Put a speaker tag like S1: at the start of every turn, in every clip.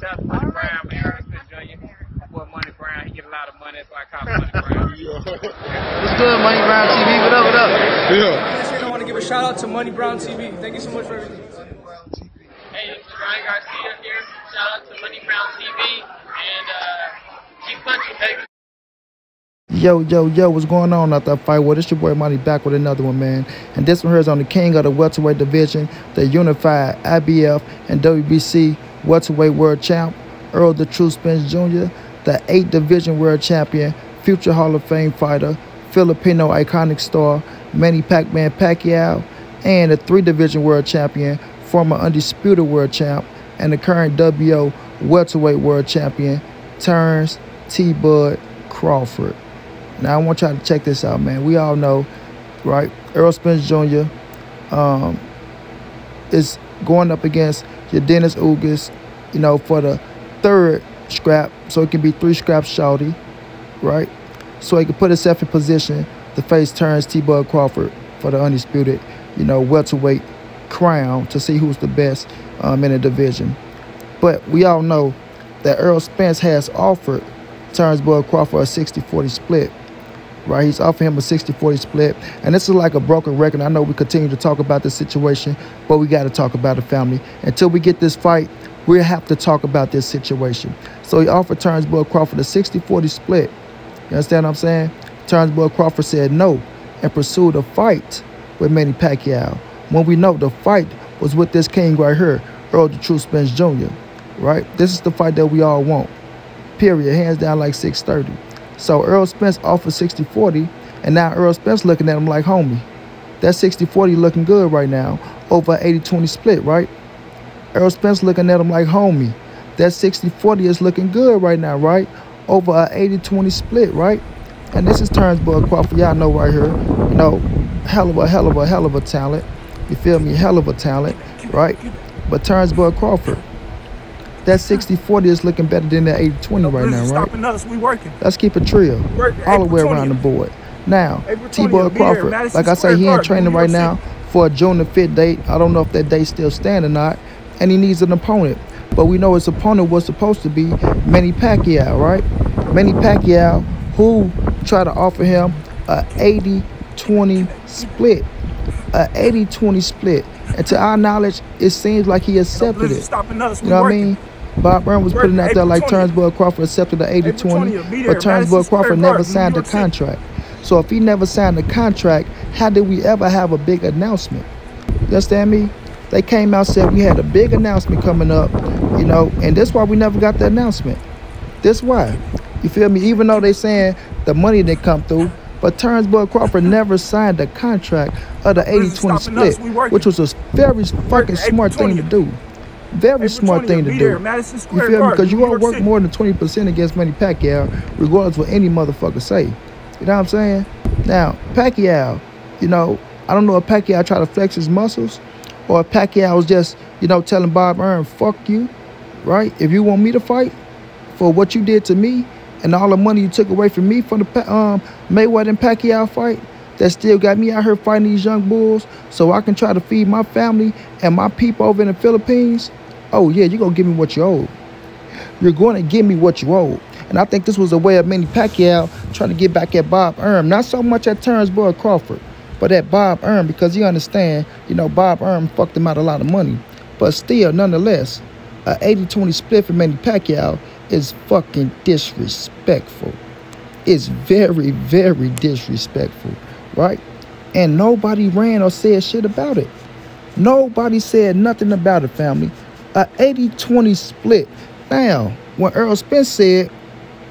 S1: Shout out to Money Brown, man. Errol Spence Jr. My boy Money Brown, he get a lot of money, that's why I call him Money Brown.
S2: What's good, Money Brown TV? What up, what up?
S3: Yeah. I want to give a shout out to Money Brown TV. Thank you so much for everything.
S1: Hey, this is Ryan Garcia here. Shout out to Money Brown TV, and keep punching, baby.
S2: Yo, what's going on out that fight? Well, this your boy Money back with another one, man. And this one here is on the king of the welterweight division, the unified IBF and WBC welterweight world champ, Errol the True Spence Jr., the 8th division world champion, future Hall of Fame fighter, Filipino iconic star, Manny Pac-Man Pacquiao, and the 3 division world champion, former undisputed world champ, and the current WO welterweight world champion, Terence T-Bud Crawford. Now, I want y'all to check this out, man. We all know, right, Errol Spence Jr. Is going up against your Dennis Ugas, you know, for the 3rd scrap, so it can be 3 scraps shorty, right? So he can put himself in position to face Terence T-Bud Crawford for the undisputed, you know, welterweight crown to see who's the best in the division. But we all know that Errol Spence has offered Terence Bud Crawford a 60-40 split. Right, he's offering him a 60-40 split, and this is like a broken record. I know we continue to talk about this situation, but we got to talk about it, family. Until we get this fight, we'll have to talk about this situation. So he offered Terence Bud Crawford a 60-40 split. You understand what I'm saying? Terence Bud Crawford said no and pursued a fight with Manny Pacquiao, when we know the fight was with this king right here, Errol the True Spence Jr. Right? This is the fight that we all want. Period. Hands down like 630. So Errol Spence offered 60-40, and now Errol Spence looking at him like, homie, that 60-40 looking good right now, over an 80-20 split, right? Errol Spence looking at him like, homie, that 60-40 is looking good right now, right? Over an 80-20 split, right? And this is Terence Bud Crawford, y'all know right here, you know, hell of a talent. You feel me? Hell of a talent, right? But Terence Bud Crawford, that 60-40 is looking better than that 80-20 right now, right?
S3: Stopping us, we working.
S2: Let's keep it trio all the way around the board. Now, T-Bud Crawford, like I say, he in training right now for a June the 5th date. I don't know if that date still stand or not. And he needs an opponent. But we know his opponent was supposed to be Manny Pacquiao, right? Manny Pacquiao, who tried to offer him a 80-20 split. A 80-20 split. And to our knowledge, it seems like he accepted it. You know what I mean? Bob Byrne was putting out there like Terence Bud Crawford accepted the 80-20, but Terence Bud Crawford never signed the contract. So if he never signed the contract, how did we ever have a big announcement? You understand me? They came out and said we had a big announcement coming up, you know, and that's why we never got the announcement. That's why. You feel me? Even though they saying the money didn't come through, but Terence Bud Crawford never signed the contract of the 80-20 split, which was a very fucking smart thing to do. Very smart thing to do. You feel me? Because you all work more than 20% against Manny Pacquiao, regardless of what any motherfucker say. You know what I'm saying? Now, Pacquiao, you know, I don't know if Pacquiao tried to flex his muscles or if Pacquiao was just, you know, telling Bob Byrne, fuck you, right? If you want me to fight for what you did to me and all the money you took away from me from the Mayweather and Pacquiao fight, that still got me out here fighting these young bulls so I can try to feed my family and my people over in the Philippines, oh yeah, you're going to give me what you owe. You're going to give me what you owe. And I think this was a way of Manny Pacquiao trying to get back at Bob Byrne. Not so much at Terence Bud Crawford, but at Bob Byrne, because you understand, you know, Bob Byrne fucked him out a lot of money. But still, nonetheless, a 80-20 split for Manny Pacquiao is fucking disrespectful. It's very, very disrespectful, right? And nobody ran or said shit about it. Nobody said nothing about it, family. A 80-20 split. Now, when Errol Spence said,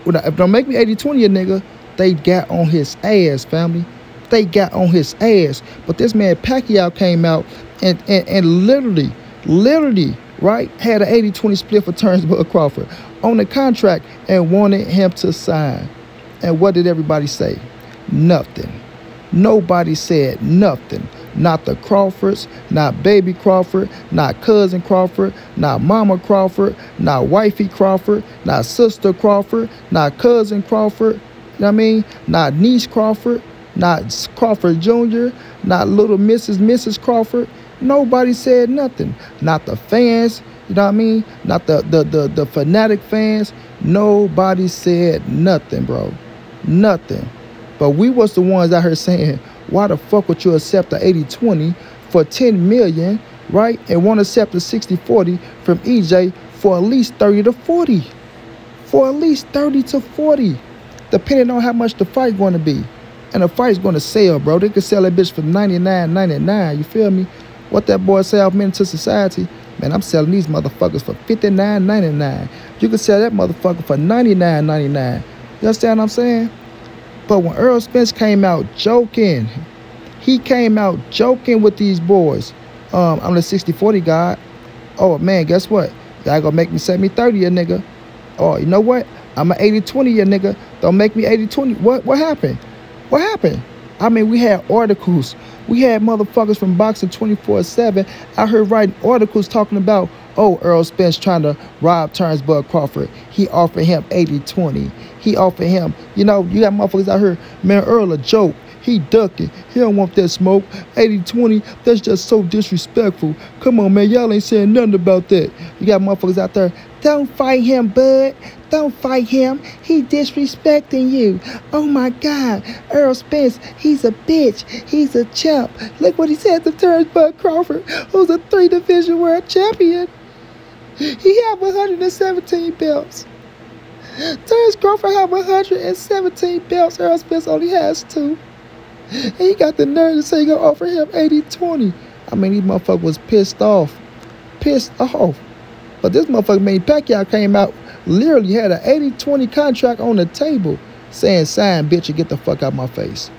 S2: well, if don't make me 80-20 a nigga, they got on his ass, family. They got on his ass. But this man Pacquiao came out and literally, right, had an 80-20 split for Terence Bud Crawford on the contract and wanted him to sign. And what did everybody say? Nothing. Nobody said nothing. Not the Crawfords, not baby Crawford, not cousin Crawford, not mama Crawford, not wifey Crawford, not sister Crawford, not cousin Crawford, you know what I mean? Not niece Crawford, not Crawford Jr., not little Mrs. Crawford. Nobody said nothing. Not the fans, You know what I mean? Not the fanatic fans. Nobody said nothing, bro. Nothing. But we was the ones out here saying, why the fuck would you accept the 80-20 for $10 million, right? And want to accept the 60-40 from EJ for at least 30 to 40. For at least 30 to 40. Depending on how much the fight going to be. And the fight's going to sell, bro. They could sell that bitch for $99.99. You feel me? What that boy say off Men to Society? Man, I'm selling these motherfuckers for $59.99. You could sell that motherfucker for $99.99. You understand what I'm saying? But when Errol Spence came out joking, he came out joking with these boys. I'm the 60-40 guy. Oh, man, guess what? Y'all gonna make me 70-30, a nigga. Oh, you know what? I'm an 80-20, a nigga. Don't make me 80-20. What happened? What happened? I mean, we had articles. We had motherfuckers from Boxing 24/7 out here writing articles talking about, oh, Errol Spence trying to rob Terence Crawford. He offered him 80-20. He offered him, you know, you got motherfuckers out here, man, Earl a joke. He ducking. He don't want that smoke. 80-20, that's just so disrespectful. Come on, man, y'all ain't saying nothing about that. You got motherfuckers out there, don't fight him, bud. Don't fight him. He disrespecting you. Oh, my God. Errol Spence, he's a bitch. He's a chump. Look what he said to Terence Crawford, who's a 3-division world champion. He have 117 belts. Terence Crawford have 117 belts. Errol Spence only has 2. And he got the nerve to say he gonna offer him 80-20. I mean, these motherfuckers was pissed off. Pissed off. But this motherfucker, man, Pacquiao came out, literally had an 80-20 contract on the table saying, sign, bitch, or get the fuck out my face.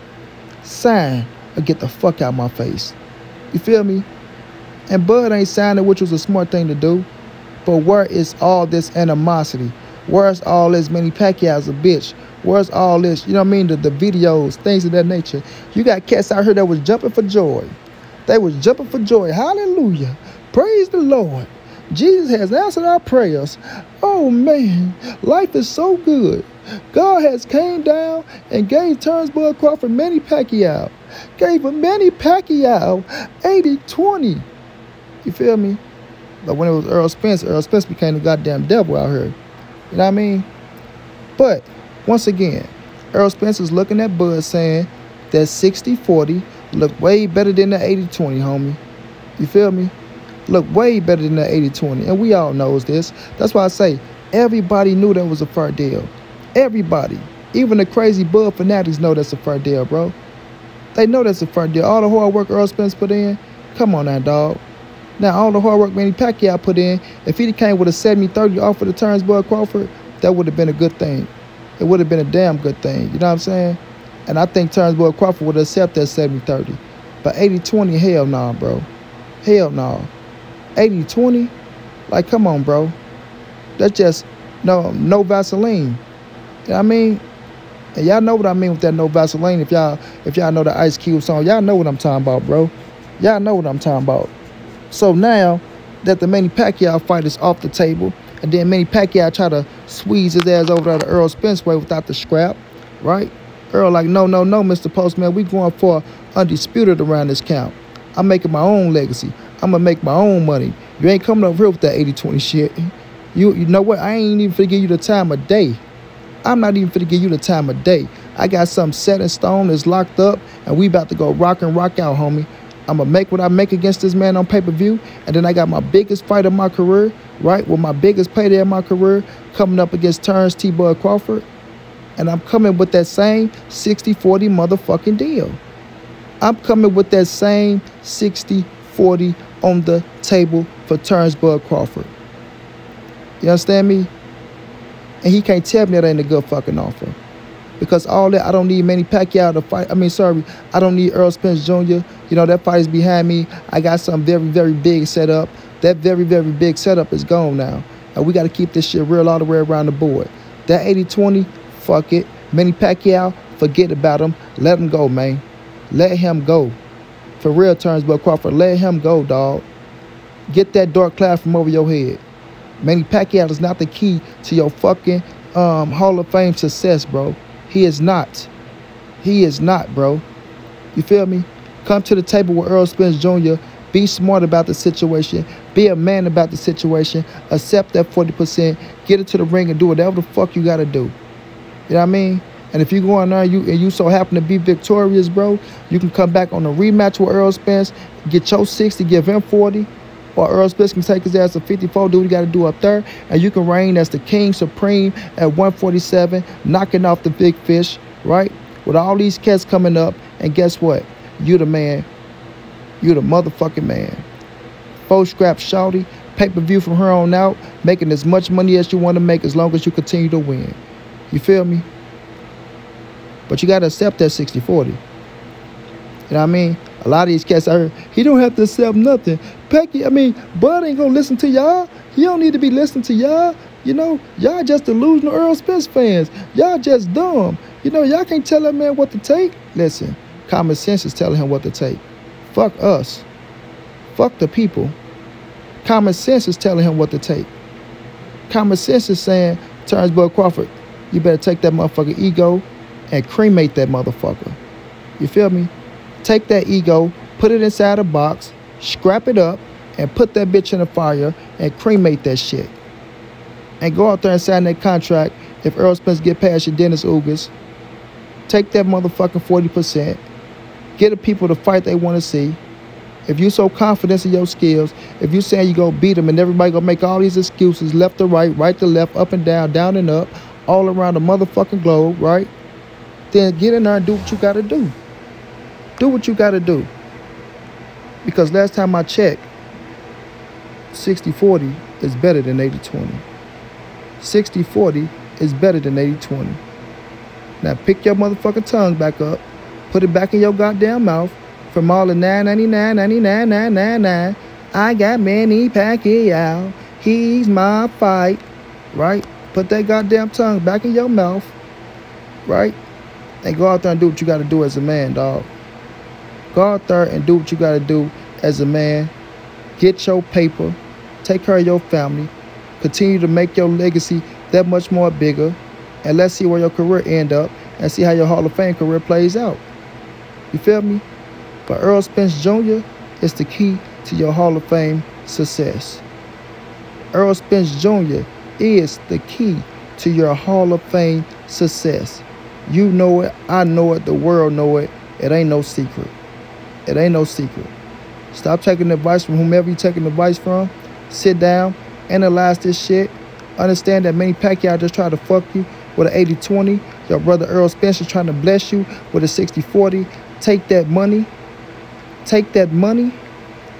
S2: Sign, or get the fuck out my face. You feel me? And Bud ain't signing, which was a smart thing to do. But where is all this animosity? Where's all this Manny Pacquiao's a bitch? Where's all this, you know what I mean, the videos, things of that nature? You got cats out here that was jumping for joy. They was jumping for joy. Hallelujah. Praise the Lord. Jesus has answered our prayers. Oh, man. Life is so good. God has came down and gave Terence Crawford Manny Pacquiao. Gave him Manny Pacquiao 80-20. You feel me? But when it was Errol Spence became the goddamn devil out here. You know what I mean? But, once again, Errol Spence is looking at Bud saying that 60-40 look way better than the 80-20, homie. You feel me? Look way better than the 80-20. And we all knows this. That's why I say everybody knew that was a fair deal. Everybody. Even the crazy Bud fanatics know that's a fair deal, bro. They know that's a fair deal. All the hard work Errol Spence put in, come on now, dog. Now, all the hard work Manny Pacquiao put in, if he came with a 70-30 offer to Terence Crawford, that would have been a good thing. It would have been a damn good thing. You know what I'm saying? And I think Terence Crawford would accept that 70-30. But 80-20, hell nah, bro. Hell nah. 80-20? Like, come on, bro. That's just no Vaseline. You know what I mean? And y'all know what I mean with that no Vaseline. If y'all know the Ice Cube song, y'all know what I'm talking about, bro. Y'all know what I'm talking about. So now that the Manny Pacquiao fight is off the table, and then Manny Pacquiao try to squeeze his ass over to the Errol Spence way without the scrap, right? Earl like, no, Mr. Postman, we going for undisputed around this count. I'm making my own legacy. I'm going to make my own money. You ain't coming over here with that 80-20 shit. You know what? I ain't even finna give you the time of day. I'm not even finna give you the time of day. I got something set in stone that's locked up, and we about to go rock and rock out, homie. I'm going to make what I make against this man on pay-per-view, and then I got my biggest fight of my career, right, with my biggest payday of my career coming up against Terence Crawford, and I'm coming with that same 60-40 motherfucking deal. I'm coming with that same 60-40 on the table for Terence Crawford. You understand me? And he can't tell me that ain't a good fucking offer. Because all that, I don't need Manny Pacquiao to fight. I don't need Errol Spence Jr. You know, that fight is behind me. I got something very, very big set up. That very, very big setup is gone now. And we got to keep this shit real all the way around the board. That 80-20, fuck it. Manny Pacquiao, forget about him. Let him go, man. Let him go. For real, Terence Crawford, let him go, dog. Get that dark cloud from over your head. Manny Pacquiao is not the key to your fucking Hall of Fame success, bro. He is not. He is not, bro. You feel me? Come to the table with Errol Spence Jr. Be smart about the situation. Be a man about the situation. Accept that 40%. Get into the ring and do whatever the fuck you got to do. You know what I mean? And if you go in there and you so happen to be victorious, bro, you can come back on a rematch with Errol Spence, get your 60, give him 40, or Errol Spence can take his ass to 54, do what he got to do up there, and you can reign as the king supreme at 147, knocking off the big fish, right? With all these cats coming up, and guess what? You the man. You the motherfucking man. 4 scrap shawty, pay-per-view from here on out, making as much money as you want to make as long as you continue to win. You feel me? But you got to accept that 60-40. You know what I mean? A lot of these cats I heard, he don't have to accept nothing. Bud ain't going to listen to y'all. He don't need to be listening to y'all. You know, y'all just delusional Errol Spence fans. Y'all just dumb. You know, y'all can't tell that man what to take. Listen, common sense is telling him what to take. Fuck us. Fuck the people. Common sense is telling him what to take. Common sense is saying, Terence Crawford, you better take that motherfucking ego and cremate that motherfucker. You feel me? Take that ego, put it inside a box, scrap it up, and put that bitch in the fire and cremate that shit. And go out there and sign that contract if Errol Spence get past your Dennis Ugas. Take that motherfucking 40%. Get the people to fight they want to see. If you so confident in your skills, if you saying you go beat them and everybody gonna make all these excuses, left to right to left, up and down and up, all around the motherfucking globe, right? Then get in there and do what you gotta do. Do what you gotta do. Because last time I checked, 60-40 is better than 80-20. 60-40 is better than 80-20. Now pick your motherfucking tongue back up, put it back in your goddamn mouth. From all the 999, I got Manny Pacquiao. He's my fight, right? Put that goddamn tongue back in your mouth, right? And go out there and do what you got to do as a man, dog. Go out there and do what you got to do as a man. Get your paper. Take care of your family. Continue to make your legacy that much more bigger. And let's see where your career end up and see how your Hall of Fame career plays out. You feel me? But Errol Spence Jr. is the key to your Hall of Fame success. Errol Spence Jr. is the key to your Hall of Fame success. You know it, I know it, the world know it. It ain't no secret. It ain't no secret. Stop taking advice from whomever you're taking advice from. Sit down, analyze this shit. Understand that Manny Pacquiao just tried to fuck you with an 80-20. Your brother Errol Spence is trying to bless you with a 60-40. Take that money. Take that money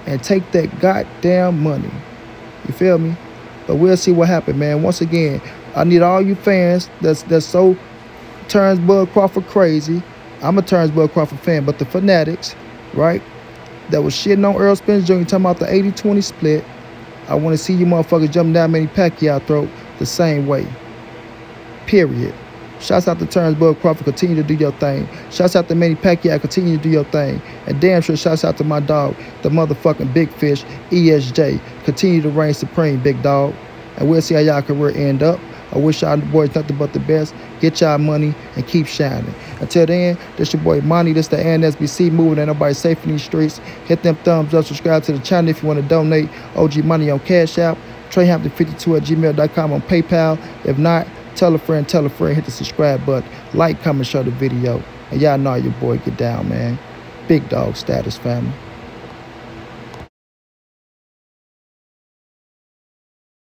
S2: and take that goddamn money. You feel me? But we'll see what happens, man. Once again, I need all you fans that's so Terence Crawford crazy. I'm a Terence Crawford fan, but the fanatics, right, that was shitting on Errol Spence Jr. talking about the 80-20 split, I want to see you motherfuckers jumping down Manny Pacquiao throat the same way. Period. Shouts out to Terence Crawford, continue to do your thing. Shouts out to Manny Pacquiao, continue to do your thing. And damn sure shouts out to my dog, the motherfucking big fish, ESJ. Continue to reign supreme, big dog. And we'll see how y'all career end up. I wish y'all boys nothing but the best. Get y'all money and keep shining. Until then, this your boy Monty. This the NSBC moving. Ain't nobody safe in these streets. Hit them thumbs up. Subscribe to the channel if you want to donate. OG Money on Cash App. TreyHampton52@gmail.com on PayPal. If not, tell a friend, hit the subscribe button. Like, comment, share the video. And y'all know your boy get down, man. Big dog status, family.